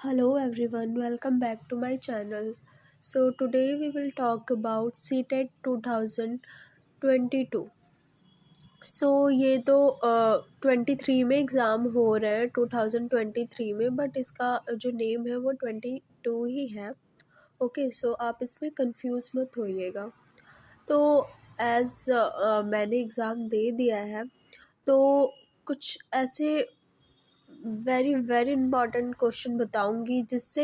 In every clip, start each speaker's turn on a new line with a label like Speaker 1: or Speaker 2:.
Speaker 1: Hello everyone, welcome back to my channel. So today we will talk about CTET 2022. ये तो 23 में exam हो रहे हैं 2023 में, बट इसका जो नेम है वो 22 ही है. ओके, सो आप इसमें कंफ्यूज मत होइएगा. तो एज़ मैंने एग्ज़ाम दे दिया है, तो कुछ ऐसे वेरी वेरी इंपॉर्टेंट क्वेश्चन बताऊंगी जिससे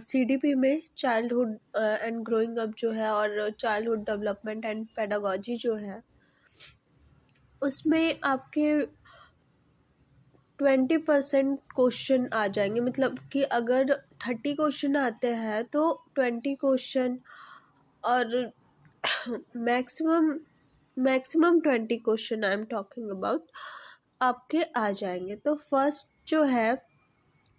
Speaker 1: CDP में चाइल्डहुड एंड ग्रोइंग अप जो है और चाइल्डहुड डेवलपमेंट एंड पेडागोजी जो है उसमें आपके 20% क्वेश्चन आ जाएंगे. मतलब कि अगर 30 क्वेश्चन आते हैं तो 20 क्वेश्चन और maximum 20 question I am talking about आपके आ जाएंगे. तो फर्स्ट जो है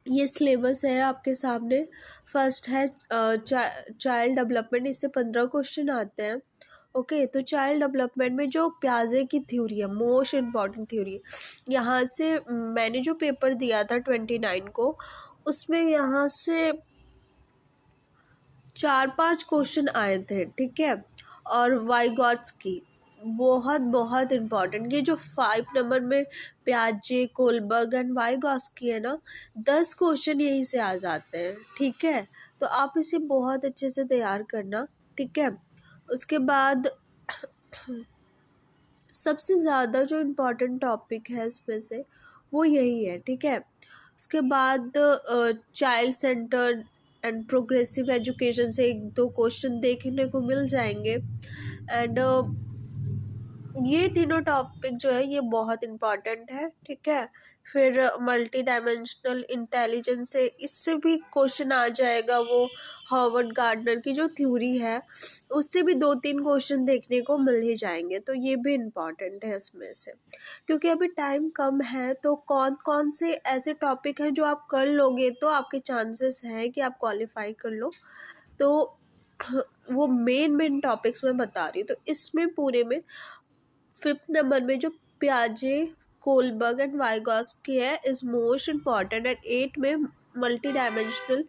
Speaker 1: ये सिलेबस है आपके सामने. फर्स्ट है चाइल्ड डेवलपमेंट, इससे 15 क्वेश्चन आते हैं. ओके, तो चाइल्ड डेवलपमेंट में जो प्याजे की थ्योरी है, मोस्ट इम्पॉर्टेंट थ्योरी है. यहाँ से मैंने जो पेपर दिया था 29 को, उसमें यहाँ से 4-5 क्वेश्चन आए थे. ठीक है, और वाइगॉट्स की बहुत बहुत इम्पॉर्टेंट. ये जो 5 नंबर में प्याजे, कोलबर्ग एंड वाइगॉट्स की है ना, 10 क्वेश्चन यहीं से आ जाते हैं. ठीक है, तो आप इसे बहुत अच्छे से तैयार करना. ठीक है, उसके बाद सबसे ज़्यादा जो इम्पोर्टेंट टॉपिक है इसमें से वो यही है. ठीक है, उसके बाद child centred and progressive education से 1-2 क्वेश्चन देखने को मिल जाएंगे. एंड ये तीनों टॉपिक जो है ये बहुत इम्पॉर्टेंट है. ठीक है, फिर मल्टी डायमेंशनल इंटेलिजेंस से इससे भी क्वेश्चन आ जाएगा. वो हॉवर्ड गार्डनर की जो थ्योरी है उससे भी 2-3 क्वेश्चन देखने को मिल ही जाएंगे. तो ये भी इम्पॉर्टेंट है इसमें से. क्योंकि अभी टाइम कम है, तो कौन कौन से ऐसे टॉपिक हैं जो आप कर लोगे तो आपके चांसेस हैं कि आप क्वालिफाई कर लो. तो वो मेन टॉपिक्स मैं बता रही हूँ. तो इसमें पूरे में 5th नंबर में जो प्याजे, कोलबर्ग एंड वाइगॉट्स की है इज मोस्ट इम्पॉर्टेंट. एंड 8 में मल्टी डायमेंशनल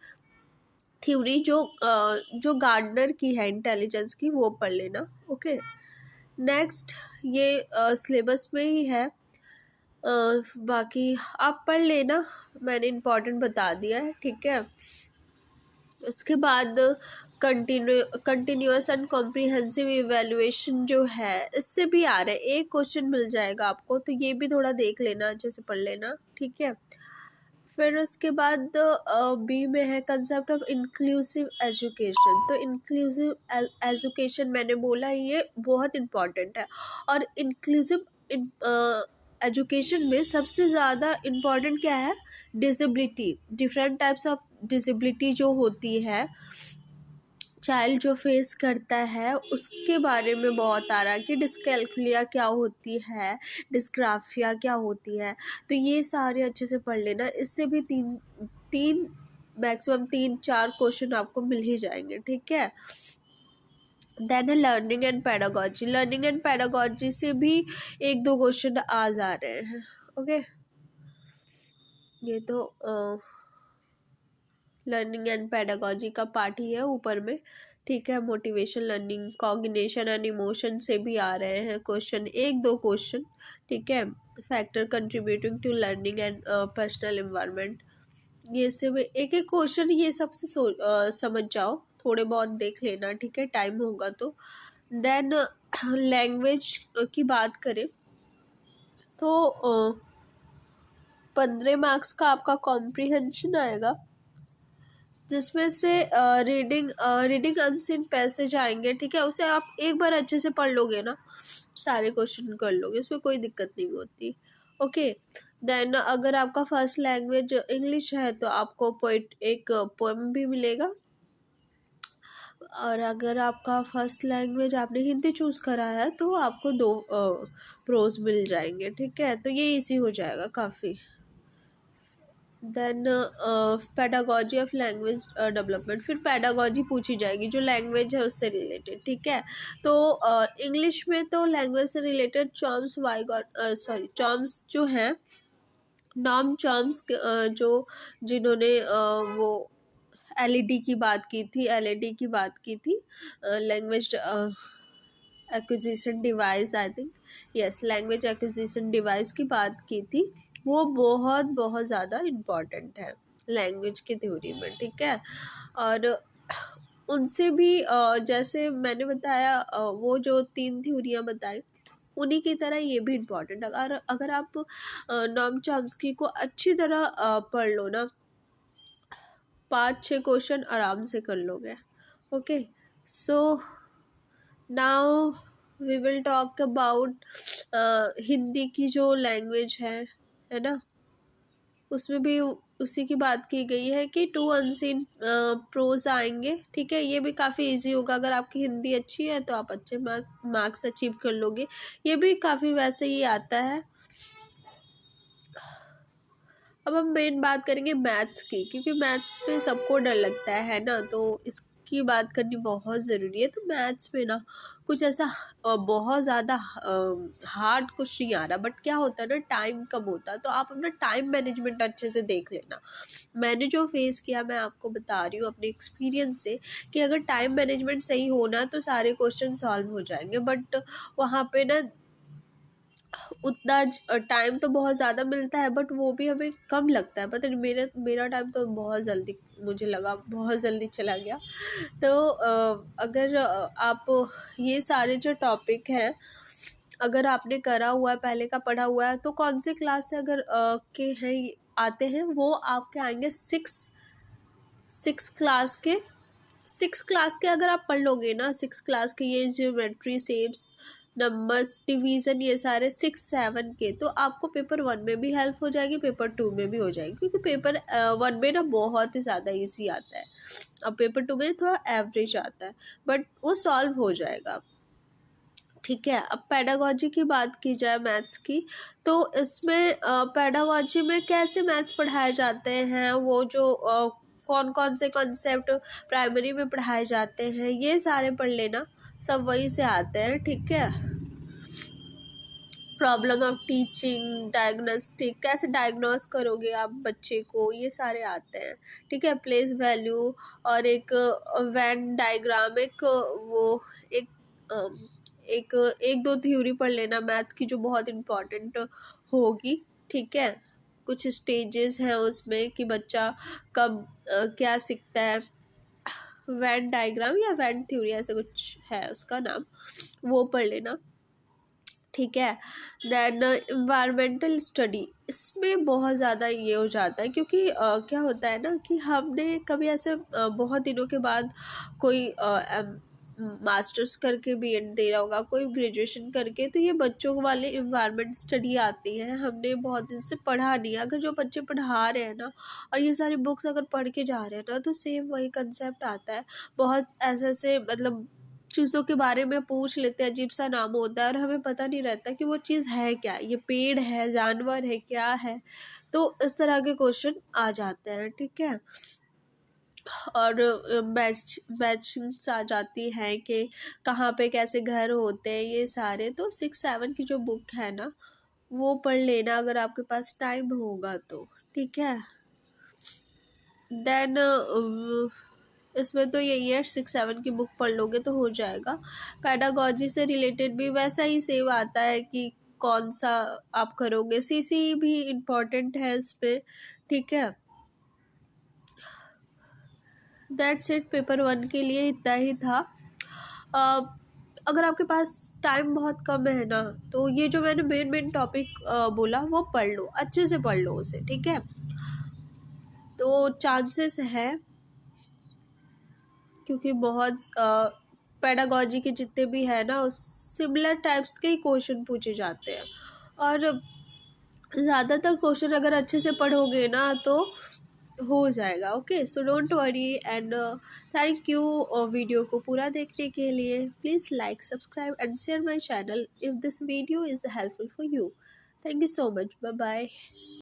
Speaker 1: थ्योरी जो गार्डनर की है इंटेलिजेंस की, वो पढ़ लेना. ओके, नेक्स्ट ये सिलेबस में ही है. बाकी आप पढ़ लेना, मैंने इम्पोर्टेंट बता दिया है. ठीक है, उसके बाद कंटिन्यूअस एंड कॉम्प्रिहेंसिव इवेल्युएशन जो है इससे भी आ रहा है. एक क्वेश्चन मिल जाएगा आपको, तो ये भी थोड़ा देख लेना, अच्छे से पढ़ लेना. ठीक है, फिर उसके बाद बी में है कंसेप्ट ऑफ इंक्लूसिव एजुकेशन. तो इंक्लूसिव एजुकेशन मैंने बोला ये बहुत इम्पॉर्टेंट है. और इंक्लूसिव एजुकेशन में सबसे ज़्यादा इम्पॉर्टेंट क्या है? Disability. Different types of disability जो होती है चाइल्ड जो फेस करता है उसके बारे में बहुत आ रहा है कि डिस्कैल्कुलिया क्या होती है, डिस्ग्राफिया क्या होती है. तो ये सारे अच्छे से पढ़ लेना. इससे भी तीन मैक्सिमम 3-4 क्वेश्चन आपको मिल ही जाएंगे. ठीक है, देन है learning and pedagogy. Learning and pedagogy से भी 1-2 क्वेश्चन आ जा रहे हैं. ओके, ये तो लर्निंग एंड पेडागोजी का पार्ट ही है ऊपर में. ठीक है, motivation, learning, cognition and emotion से भी आ रहे हैं क्वेश्चन, 1-2 क्वेश्चन. ठीक है, factor contributing to learning and personal environment, ये से भी एक एक क्वेश्चन ये सबसे समझ जाओ, थोड़े बहुत देख लेना. ठीक है, टाइम होगा तो. देन लैंग्वेज की बात करें तो 15 मार्क्स का आपका कॉम्प्रिहेंशन आएगा, जिसमें से रीडिंग अनसीन पैसेज आएंगे. ठीक है, उसे आप एक बार अच्छे से पढ़ लोगे ना, सारे क्वेश्चन कर लोगे, उसमें कोई दिक्कत नहीं होती. ओके, देन अगर आपका फर्स्ट लैंग्वेज इंग्लिश है तो आपको एक पोएम भी मिलेगा. और अगर आपका फर्स्ट लैंग्वेज आपने हिंदी चूज़ करा है तो आपको 2 प्रोज मिल जाएंगे. ठीक है, तो ये इजी हो जाएगा काफ़ी. Then pedagogy of language development, फिर पेडागोजी पूछी जाएगी जो लैंग्वेज है उससे रिलेटेड. ठीक है, तो इंग्लिश में तो लैंग्वेज से रिलेटेड चॉम्स जो हैं नॉम चॉम्स्की जो जिन्होंने वो एलईडी की बात की थी, एलईडी की बात की थी, language acquisition device, I think, yes, language acquisition device की बात की थी। वो बहुत बहुत ज़्यादा इम्पॉर्टेंट है लैंग्वेज की थ्योरी में, ठीक है। और उनसे भी जैसे मैंने बताया, वो जो 3 थ्योरियाँ बताई, उन्हीं की तरह ये भी इम्पॉर्टेंट है। अगर अगर आप नॉम चॉम्स्की को अच्छी तरह पढ़ लो ना, 5-6 क्वेश्चन आराम से कर लोगे। Okay, so now we will talk about Hindi की जो लैंग्वेज है ना, उसमें भी उसी की बात की गई है कि 2 अनसीन प्रोज आएंगे, ठीक है। ये भी काफ़ी इजी होगा, अगर आपकी हिंदी अच्छी है तो आप अच्छे मार्क्स अचीव कर लोगे। ये भी काफ़ी वैसे ही आता है। अब हम मेन बात करेंगे मैथ्स की, क्योंकि मैथ्स पे सबको डर लगता है ना, तो इसकी बात करनी बहुत ज़रूरी है। तो मैथ्स में ना कुछ ऐसा बहुत ज़्यादा हार्ड कुछ नहीं आ रहा, बट क्या होता है ना, टाइम कम होता है, तो आप अपना टाइम मैनेजमेंट अच्छे से देख लेना। मैंने जो फेस किया मैं आपको बता रही हूँ अपने एक्सपीरियंस से, कि अगर टाइम मैनेजमेंट सही होना तो सारे क्वेश्चन सॉल्व हो जाएंगे, बट वहाँ पे ना उतना टाइम तो बहुत ज़्यादा मिलता है, बट वो भी हमें कम लगता है। पता नहीं, मेरा टाइम तो बहुत जल्दी, मुझे लगा बहुत जल्दी चला गया। तो अगर आप ये सारे जो टॉपिक हैं, अगर आपने करा हुआ है, पहले का पढ़ा हुआ है, तो कौन से क्लास से अगर के हैं आते हैं, वो आपके आएंगे सिक्स क्लास के। 6 क्लास के अगर आप पढ़ लोगे ना, 6 क्लास के ये ज्योमेट्री, शेप्स, नंबर्स, डिवीज़न, ये सारे 6-7 के, तो आपको पेपर 1 में भी हेल्प हो जाएगी, पेपर 2 में भी हो जाएगी, क्योंकि पेपर 1 में ना बहुत ही ज़्यादा इजी आता है, अब पेपर 2 में थोड़ा एवरेज आता है, बट वो सॉल्व हो जाएगा, ठीक है। अब पेडागोजी की बात की जाए मैथ्स की, तो इसमें पेडागोजी में कैसे मैथ्स पढ़ाए जाते हैं, वो जो कौन कौन से कॉन्सेप्ट प्राइमरी में पढ़ाए जाते हैं, ये सारे पढ़ लेना, सब वहीं से आते हैं, ठीक है। प्रॉब्लम ऑफ टीचिंग, डायग्नोस्टिक, कैसे डायग्नोस करोगे आप बच्चे को, ये सारे आते हैं, ठीक है। प्लेस वैल्यू, और एक वेन डायग्राम, एक वो एक अम, एक एक दो थ्योरी पढ़ लेना मैथ्स की, जो बहुत इम्पोर्टेंट होगी, ठीक है। कुछ स्टेजेस हैं उसमें कि बच्चा कब क्या सीखता है, वेन डायग्राम या वेन थ्योरी ऐसे कुछ है उसका नाम, वो पढ़ लेना, ठीक है। देन इन्वायरमेंटल स्टडी, इसमें बहुत ज़्यादा ये हो जाता है, क्योंकि क्या होता है ना कि हमने कभी ऐसे बहुत दिनों के बाद कोई मास्टर्स करके बीएड दे रहा होगा, कोई ग्रेजुएशन करके, तो ये बच्चों वाले इन्वायरमेंट स्टडी आती है, हमने बहुत दिन से पढ़ा नहीं है। अगर जो बच्चे पढ़ा रहे हैं ना, और ये सारी बुक्स अगर पढ़ के जा रहे हैं ना, तो सेम वही कंसेप्ट आता है। बहुत ऐसे ऐसे मतलब चीज़ों के बारे में पूछ लेते हैं, अजीब सा नाम होता है और हमें पता नहीं रहता कि वो चीज़ है क्या, ये पेड़ है, जानवर है, क्या है। तो इस तरह के क्वेश्चन आ जाते हैं, ठीक है। और मैचिंग्स आ जाती हैं कि कहाँ पे कैसे घर होते हैं, ये सारे। तो 6-7 की जो बुक है ना, वो पढ़ लेना अगर आपके पास टाइम होगा तो, ठीक है। देन इसमें तो यही है, 6-7 की बुक पढ़ लोगे तो हो जाएगा। पैडागॉजी से रिलेटेड भी वैसा ही सेव आता है कि कौन सा आप करोगे, सीसी भी इम्पॉर्टेंट है इस पे, ठीक है। दैट्स इट, पेपर 1 के लिए इतना ही था। अ, अगर आपके पास टाइम बहुत कम है ना, तो ये जो मैंने मेन टॉपिक बोला वो पढ़ लो, अच्छे से पढ़ लो उसे, ठीक है। तो चांसेस है, क्योंकि बहुत पेडागॉजी के जितने भी है ना, उस सिमिलर टाइप्स के ही क्वेश्चन पूछे जाते हैं, और ज़्यादातर क्वेश्चन अगर अच्छे से पढ़ोगे ना तो हो जाएगा। Okay, so don't worry, and thank you video को पूरा देखने के लिए। Please like, subscribe and share my channel if this video is helpful for you. Thank you so much, bye bye.